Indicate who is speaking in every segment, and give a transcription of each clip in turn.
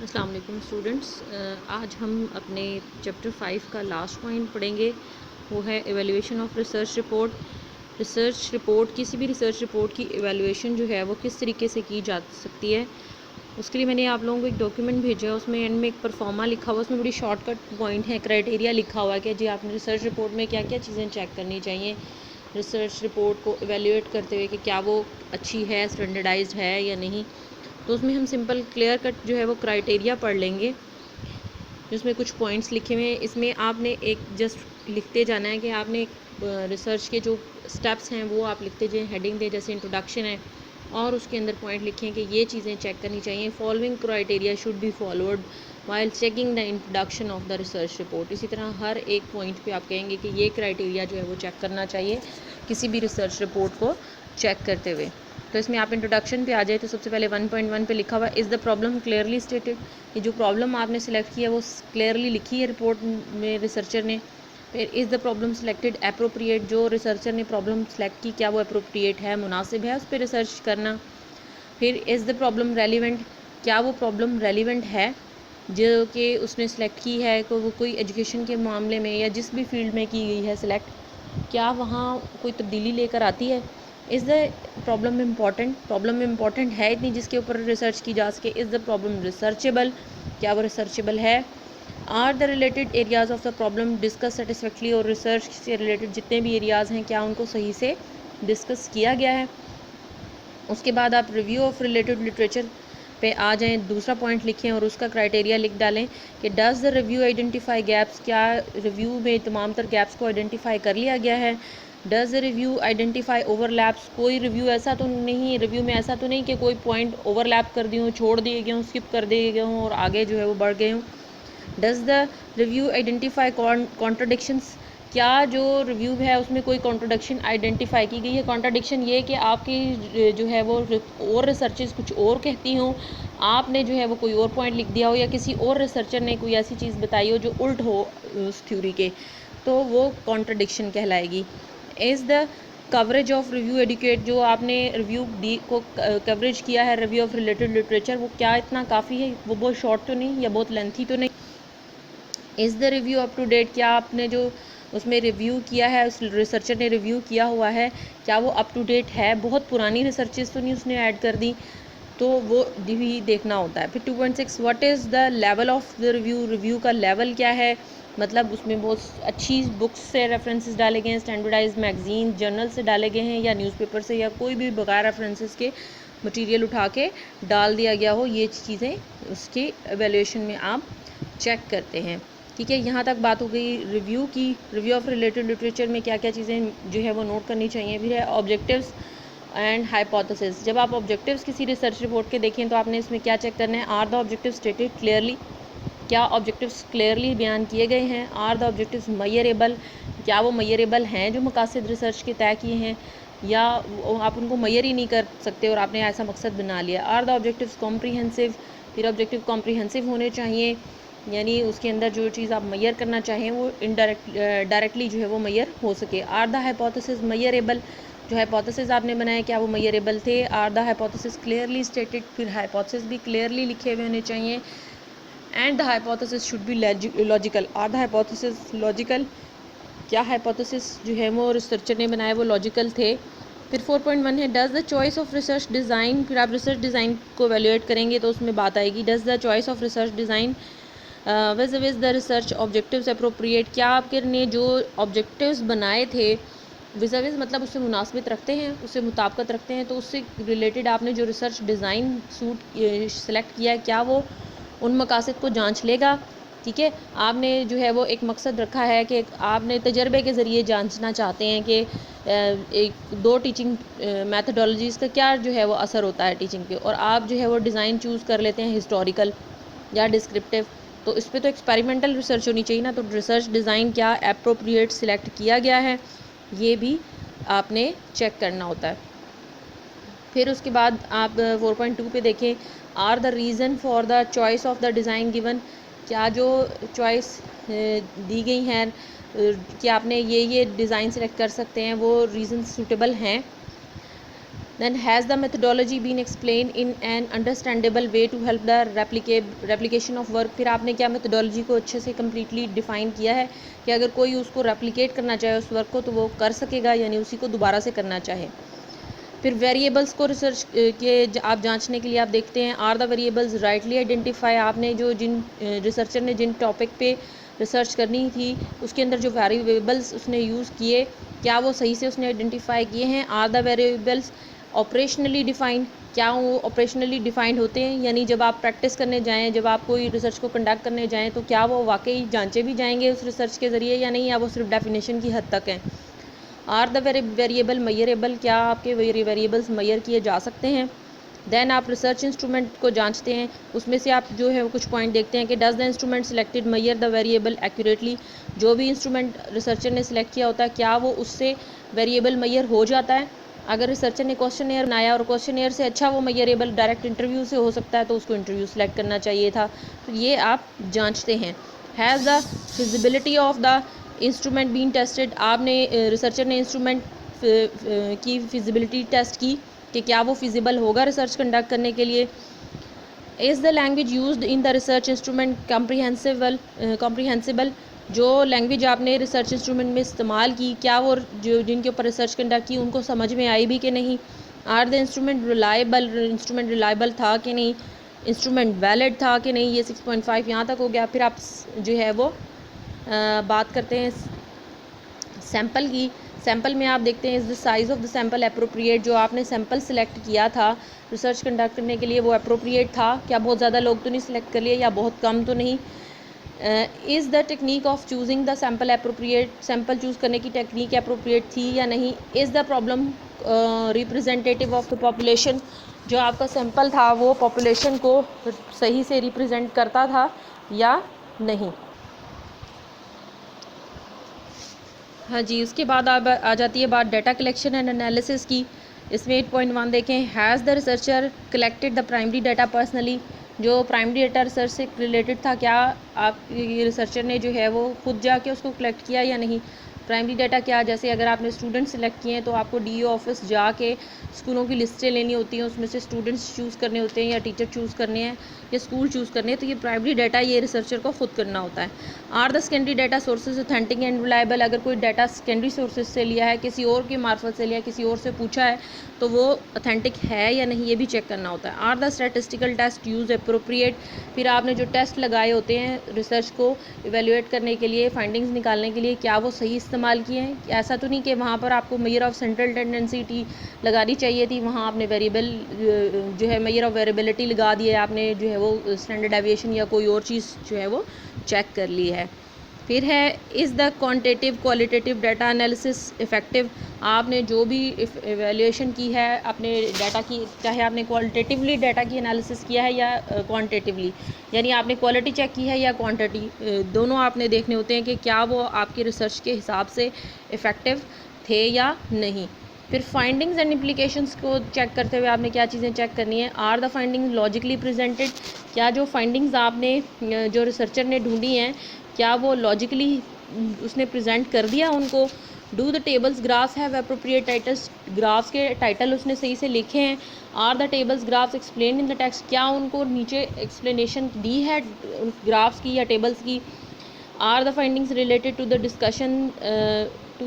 Speaker 1: अस्सलाम वालेकुम स्टूडेंट्स। आज हम अपने चैप्टर 5 का लास्ट पॉइंट पढ़ेंगे। वो है evaluation of research report. Research report, किसी भी रिसर्च रिपोर्ट की एवेल्यूएशन जो है वो किस तरीके से की जा सकती है, उसके लिए मैंने आप लोगों को एक डॉक्यूमेंट भेजा है। उसमें एंड में एक परफॉर्मा लिखा हुआ है, उसमें बड़ी शॉर्टकट पॉइंट है, क्राइटेरिया लिखा हुआ है कि जी आपने रिसर्च रिपोर्ट में क्या क्या चीज़ें चेक करनी चाहिए रिसर्च रिपोर्ट को एवेल्यूएट करते हुए कि क्या वो अच्छी है, स्टैंडर्डाइज्ड है या नहीं। तो उसमें हम सिंपल क्लियर कट जो है वो क्राइटेरिया पढ़ लेंगे, जिसमें कुछ पॉइंट्स लिखे हुए हैं। इसमें आपने एक जस्ट लिखते जाना है कि आपने रिसर्च के जो स्टेप्स हैं वो आप लिखते जाएं, हेडिंग दे, जैसे इंट्रोडक्शन है और उसके अंदर पॉइंट लिखें कि ये चीज़ें चेक करनी चाहिए। Following criteria should be followed while checking the introduction of the research report. इसी तरह हर एक पॉइंट पे आप कहेंगे कि ये क्राइटेरिया जो है वो चेक करना चाहिए किसी भी रिसर्च रिपोर्ट को चेक करते हुए। तो इसमें आप इंट्रोडक्शन पे आ जाए तो सबसे पहले 1.1 पे लिखा हुआ is the problem clearly stated. ये जो प्रॉब्लम आपने सिलेक्ट किया है वो क्लियरली लिखी है रिपोर्ट में रिसर्चर ने। फिर is the problem selected appropriate, जो रिसर्चर ने प्रॉब्लम सेलेक्ट की क्या वो अप्रोप्रिएट है, मुनासिब है उस पर रिसर्च करना। फिर इज़ द प्रॉब्लम रेलिवेंट, क्या वो प्रॉब्लम रेलिवेंट है जो कि उसने सेलेक्ट की है, को वो कोई एजुकेशन के मामले में या जिस भी फील्ड में की गई है सिलेक्ट, क्या वहाँ कोई तब्दीली लेकर आती है। Is the problem important, problem important है इतनी जिसके ऊपर रिसर्च की जा सके। इज़ द प्रॉब्लम रिसर्चेबल, क्या वो रिसर्चेबल है। Are the related areas of the problem discussed satisfactorily, और रिसर्च से रिलेटेड जितने भी एरियाज़ हैं क्या उनको सही से डिस्कस किया गया है। उसके बाद आप रिव्यू ऑफ रिलेटेड लिटरेचर पे आ जाएं, दूसरा पॉइंट लिखें और उसका क्राइटेरिया लिख डालें कि does the review identify gaps, क्या रिव्यू में तमाम तर गैप्स को आइडेंटिफाई कर लिया गया है। Does the review identify overlaps, कोई रिव्यू ऐसा तो नहीं, रिव्यू में ऐसा तो नहीं कि कोई पॉइंट ओवरलैप कर दिए हों, छोड़ दिए गए हों, स्किप कर दिए गए हों और आगे जो है वो बढ़ गए हों। Does the review identify contradictions, क्या जो रिव्यू है उसमें कोई कॉन्ट्रडिक्शन आइडेंटिफाई की गई है। कॉन्ट्रडिक्शन ये कि आपकी जो है वो और रिसर्चेस कुछ और कहती हों, आपने जो है वो कोई और पॉइंट लिख दिया हो, या किसी और रिसर्चर ने कोई ऐसी चीज़ बताई हो जो उल्ट हो उस थ्योरी के, तो वो कॉन्ट्रडिक्शन कहलाएगी। Is the coverage of review adequate, जो आपने रिव्यू दी को कवरेज किया है रिव्यू ऑफ रिलेटेड लिटरेचर, वो क्या इतना काफ़ी है, वो बहुत शॉर्ट तो नहीं या बहुत लेंथी तो नहीं। Is the review up to date, क्या आपने जो उसमें रिव्यू किया है, उस रिसर्चर ने रिव्यू किया हुआ है, क्या वो अप टू डेट है, बहुत पुरानी रिसर्चेस तो नहीं उसने ऐड कर दी, तो वो भी देखना होता है। फिर 2.6 what is the level of the review, review का लेवल क्या है, मतलब उसमें बहुत अच्छी बुक्स से रेफरेंसेस डाले गए हैं, स्टैंडर्डाइज्ड मैगजीन जर्नल से डाले गए हैं, या न्यूज़पेपर से, या कोई भी बगैर रेफरेंसेस के मटेरियल उठा के डाल दिया गया हो, ये चीज़ें उसके एवेल्यूएशन में आप चेक करते हैं। ठीक है, यहाँ तक बात हो गई रिव्यू की। रिव्यू ऑफ रिलेटेड लिटरेचर में क्या क्या चीज़ें जो है वो नोट करनी चाहिए। फिर है ऑब्जेक्टिव्स एंड हाइपोथेसिस। जब आप ऑब्जेक्टिव्स किसी रिसर्च रिपोर्ट के देखें तो आपने इसमें क्या चेक करना है। Are the objective stated clearly, क्या ऑब्जेक्टिव्स क्लियरली बयान किए गए हैं। आर द ऑब्जेक्टिव्स मयरेबल, क्या वो मयरेबल हैं जो मकासद रिसर्च के तय किए हैं, या आप उनको मयर ही नहीं कर सकते और आपने ऐसा मकसद बना लिया। आर द ऑब्जेक्टिव्स कॉम्प्रीहेंसिव, फिर ऑब्जेक्टिव कॉम्प्रीहेंसिव होने चाहिए, यानी उसके अंदर जो चीज़ आप मैयर करना चाहें वो डायरेक्टली जो है वो मैयर हो सके। आर द हाइपोथेसिस मयरेबल, जो हाइपोथेसिस आपने बनाए क्या वो मयरेबल थे। Are the hypothesis clearly stated, फिर हाइपोथेसिस भी क्लियरली लिखे हुए होने चाहिए। And the hypothesis should be logical, are the hypothesis logical, क्या हाइपोथेसिस जो है वो रिसर्चर ने बनाए वो लॉजिकल थे। फिर 4.1 है does the choice of research design, फिर आप रिसर्च डिज़ाइन को वैल्यूएट करेंगे तो उसमें बात आएगी does the choice of research design विज़ the research objectives appropriate, क्या आपके ने जो ऑब्जेक्टिव्स बनाए थे विज़ मतलब उससे मुनासबत रखते हैं, उससे मुताबिकत रखते हैं, तो उससे रिलेटेड आपने जो रिसर्च डिज़ाइन सूट सेलेक्ट किया है क्या वो उन मकासद को जांच लेगा। ठीक है, आपने जो है वो एक मकसद रखा है कि आपने तजर्बे के ज़रिए जांचना चाहते हैं कि एक दो टीचिंग मैथडोलॉजीज़ का क्या जो है वो असर होता है टीचिंग पे, और आप जो है वो डिज़ाइन चूज़ कर लेते हैं हिस्टोरिकल या डिस्क्रिप्टिव, तो इस पर तो एक्सपेरिमेंटल रिसर्च होनी चाहिए ना, तो रिसर्च डिज़ाइन क्या अप्रोप्रिएट सिलेक्ट किया गया है ये भी आपने चेक करना होता है। फिर उसके बाद आप 4.2 पे देखें are the reason for the choice of the design given, क्या जो चॉइस दी गई हैं कि आपने ये डिज़ाइन सेलेक्ट कर सकते हैं वो रीज़न सूटेबल हैं। Then has the methodology been explained in an understandable way to help the replication of work? फिर आपने क्या methodology को अच्छे से completely define किया है कि अगर कोई उसको replicate करना चाहे उस वर्क को तो वो कर सकेगा, यानी उसी को दोबारा से करना चाहे। फिर वेरिएबल्स को रिसर्च के आप जांचने के लिए आप देखते हैं are the variables rightly identify. आपने जो जिन रिसर्चर ने जिन टॉपिक पे रिसर्च करनी थी उसके अंदर जो वेरिएबल्स उसने यूज़ किए क्या वो सही से उसने आइडेंटिफाई किए हैं। Are the variables operationally defined, क्या वो ऑपरेशनली डिफाइंड होते हैं, यानी जब आप प्रैक्टिस करने जाएं, जब आप कोई रिसर्च को कंडक्ट करने जाएं तो क्या वो वाकई जांचे भी जाएंगे उस रिसर्च के ज़रिए या नहीं, या वो सिर्फ डेफिनेशन की हद तक हैं। आर द वेरिएबल मयरेबल, क्या आपके वेरिएबल्स मयर किए जा सकते हैं। देन आप रिसर्च इंस्ट्रूमेंट को जांचते हैं, उसमें से आप जो है कुछ पॉइंट देखते हैं कि does the instrument selected measure the variable accurately. जो भी इंस्ट्रूमेंट रिसर्चर ने सिलेक्ट किया होता है क्या वो उससे वेरिएबल मयर हो जाता है। अगर रिसर्चर ने क्वेश्चन बनाया और क्वेश्चन से अच्छा वो मयरेबल डायरेक्ट इंटरव्यू से हो सकता है तो उसको इंटरव्यू सेलेक्ट करना चाहिए था। तो ये आप जांचते हैं। Has the feasibility of the instrument been tested, आपने रिसर्चर ने इंस्ट्रूमेंट की फिजिबिलिटी टेस्ट की कि क्या वो फिजिबल होगा रिसर्च कंडक्ट करने के लिए। Is the language used in the research instrument कॉम्प्रीहेंसिबल, जो लैंग्वेज आपने रिसर्च इंस्ट्रूमेंट में इस्तेमाल की क्या वो जो जिनके ऊपर रिसर्च कंडक्ट की उनको समझ में आई भी कि नहीं। Are the instrument reliable, instrument reliable था कि नहीं, इंस्ट्रूमेंट वैलिड था कि नहीं। ये 6.5 यहाँ तक हो गया। फिर आप जो है वो बात करते हैं सैम्पल की। सैम्पल में आप देखते हैं is the size of the sample appropriate, जो आपने सैम्पल सेलेक्ट किया था रिसर्च कंडक्ट करने के लिए वो अप्रोप्रिएट था क्या, बहुत ज़्यादा लोग तो नहीं सिलेक्ट कर लिए या बहुत कम तो नहीं। Is the technique of choosing the sample appropriate, sample choose करने की टेक्निक अप्रोप्रिएट थी या नहीं। Is the problem representative of the population, जो आपका सैम्पल था वो पॉपुलेशन को सही से रिप्रेजेंट करता था या नहीं। हाँ जी, उसके बाद आ जाती है बात डाटा कलेक्शन एंड एनालिसिस की। इसमें 8.1 देखें, has the researcher collected the primary data personally, जो प्राइमरी डाटा रिसर्च से रिलेटेड था क्या आप रिसर्चर ने जो है वो खुद जाके उसको कलेक्ट किया या नहीं। प्राइमरी डाटा क्या, जैसे अगर आपने स्टूडेंट सेलेक्ट किए हैं तो आपको डीओ ऑफिस जाके स्कूलों की लिस्टें लेनी होती हैं, उसमें से स्टूडेंट्स चूज़ करने होते हैं या टीचर चूज़ करने हैं या स्कूल चूज़ करने हैं, तो ये प्राइमरी डाटा ये रिसर्चर को खुद करना होता है। Are the secondary data sources authentic and reliable, अगर कोई डाटा सेकेंडरी सोर्सेज से लिया है, किसी और के मार्फत से लिया, किसी और से पूछा है तो वो ऑथेंटिक है या नहीं, ये भी चेक करना होता है। Are the statistical test use appropriate, फिर आपने जो टेस्ट लगाए होते हैं रिसर्च को इवेल्युएट करने के लिए, फाइंडिंग्स निकालने के लिए, क्या वो सही इस्तेमाल किए हैं। ऐसा तो नहीं कि वहाँ पर आपको मेजर ऑफ सेंट्रल टेंडेंसी लगानी चाहिए थी, वहाँ आपने वेरिएबल जो है मेजर ऑफ वेरिएबिलिटी लगा दी है, आपने जो है वो स्टैंडर्ड डेविएशन या कोई और चीज़ जो है वो चेक कर ली है। फिर है is the quantitative qualitative data analysis effective, आपने जो भी एवेल्यूएशन की है अपने डाटा की, चाहे आपने क्वालिटेटिवली डाटा की एनालिसिस किया है या क्वांटिटेटिवली, यानी आपने क्वालिटी चेक की है या क्वांटिटी, दोनों आपने देखने होते हैं कि क्या वो आपकी रिसर्च के हिसाब से इफ़ेक्टिव थे या नहीं। फिर फाइंडिंग्स एंड इम्प्लीकेशंस को चेक करते हुए आपने क्या चीज़ें चेक करनी है। Are the findings logically presented, क्या जो फाइंडिंग्स आपने जो रिसर्चर ने ढूंढी हैं क्या वो लॉजिकली उसने प्रेजेंट कर दिया उनको। Do the tables graphs have appropriate titles, graphs के टाइटल उसने सही से लिखे हैं। Are the tables graphs explain in the text, क्या उनको नीचे एक्सप्लेनेशन दी है ग्राफ्स की या टेबल्स की। Are the findings related to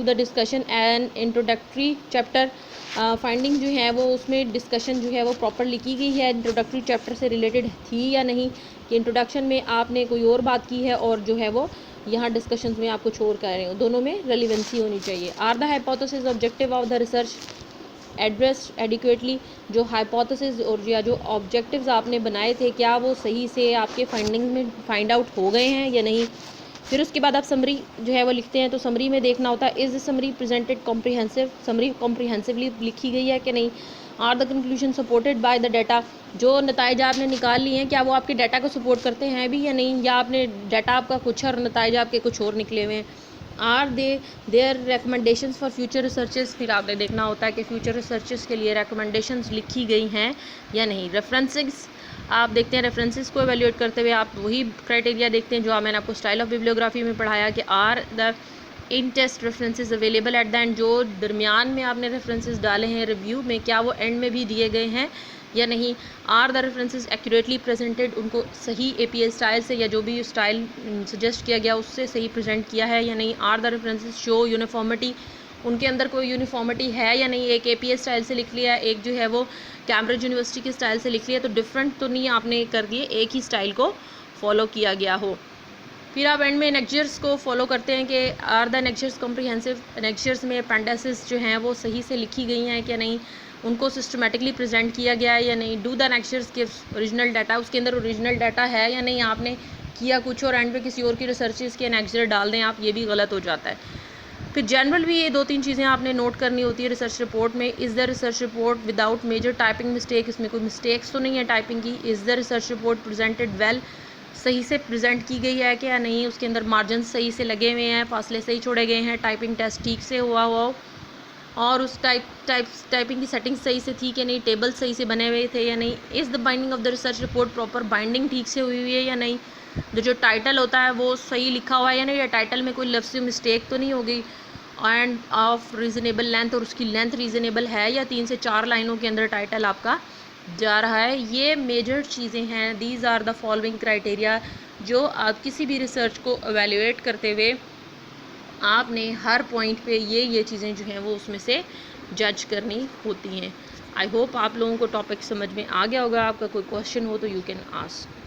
Speaker 1: the discussion and introductory chapter, finding जो है वो उसमें डिस्कशन जो है वो प्रॉपर लिखी गई है, इंट्रोडक्टरी चैप्टर से रिलेटेड थी या नहीं, कि इंट्रोडक्शन में आपने कोई और बात की है और जो है वो यहाँ डिस्कशंस में आप कुछ और कर रहे हो, दोनों में रेलिवेंसी होनी चाहिए। Are the hypothesis objective of the research address adequately, जो हाइपोथेसिस और या जो ऑब्जेक्टिव्स आपने बनाए थे क्या वो सही से आपके फाइंडिंग में फाइंड आउट हो गए हैं या नहीं। फिर उसके बाद आप समरी जो है वो लिखते हैं, तो समरी में देखना होता है is summary presented comprehensive, summary comprehensively लिखी गई है कि नहीं। Are the conclusion supported by the data, जो नताइज आपने निकाल लिए हैं क्या वो आपके डाटा को सपोर्ट करते हैं भी या नहीं, या आपने डाटा आपका कुछ और नताइज आपके कुछ और निकले हुए हैं। Are there recommendations for future researches, फिर आपने देखना होता है कि फ्यूचर रिसर्चेस के लिए रिकमेंडेशंस लिखी गई हैं या नहीं। रेफरेंसेस आप देखते हैं, रेफरेंसेस को एवेल्यूएट करते हुए आप वही क्राइटेरिया देखते हैं जो मैंने आपको स्टाइल ऑफ बिब्लियोग्राफी में पढ़ाया कि are the in text references available at the end, जो दरमियान में आपने रेफरेंसेस डाले हैं रिव्यू में, क्या वो एंड में भी दिए गए हैं या नहीं। Are the references accurately presented, उनको सही APA स्टाइल से या जो भी स्टाइल सजेस्ट किया गया उससे सही प्रेजेंट किया है या नहीं। Are the references show uniformity, उनके अंदर कोई यूनिफॉर्मिटी है या नहीं। एक APA स्टाइल से लिख लिया, एक जो है वो कैम्ब्रिज यूनिवर्सिटी के स्टाइल से लिख लिया, तो डिफरेंट तो नहीं आपने कर दिए, एक ही स्टाइल को फॉलो किया गया हो। फिर आप एंड में एनेक्चर्स को फॉलो करते हैं कि आर द एनेक्चर्स कॉम्प्रिहेंसिव, एनेक्चर्स में अपेंडिसेस जो हैं वो सही से लिखी गई हैं क्या नहीं, उनको सिस्टमेटिकली प्रेजेंट किया गया है या नहीं। डू द एनेक्चर्स के ओरिजिनल डाटा, उसके अंदर ओरिजिनल डाटा है या नहीं, आपने किया कुछ और एंड पे किसी और की रिसर्चेस के एनेक्चर डाल दें आप, ये भी गलत हो जाता है। फिर जनरल भी ये 2-3 चीज़ें आपने नोट करनी होती है रिसर्च रिपोर्ट में। Is the research report without major typing mistake, इसमें कोई मिस्टेक्स तो नहीं है टाइपिंग की। Is the research report presented well, सही से प्रेजेंट की गई है क्या नहीं, उसके अंदर मार्जिन सही से लगे हुए हैं, फासले सही छोड़े गए हैं, टाइपिंग टेस्ट ठीक से हुआ हो, और उस टाइपिंग की सेटिंग सही से थी कि नहीं, टेबल सही से बने हुए थे या नहीं। Is the binding of the research report proper, binding ठीक से हुई हुई है या नहीं। जो टाइटल होता है वो सही लिखा हुआ है या नहीं, या टाइटल में कोई लफ्ज़ मिस्टेक तो नहीं हो गई। एंड ऑफ रीज़नेबल लेंथ, और उसकी लेंथ रीज़नेबल है या 3 से 4 लाइनों के अंदर टाइटल आपका जा रहा है। ये मेजर चीज़ें हैं। These are the following criteria, जो आप किसी भी रिसर्च को एवेल्युएट करते हुए आपने हर पॉइंट पे ये चीज़ें जो हैं वो उसमें से जज करनी होती हैं। आई होप आप लोगों को टॉपिक समझ में आ गया होगा। आपका कोई क्वेश्चन हो तो यू कैन आस्क।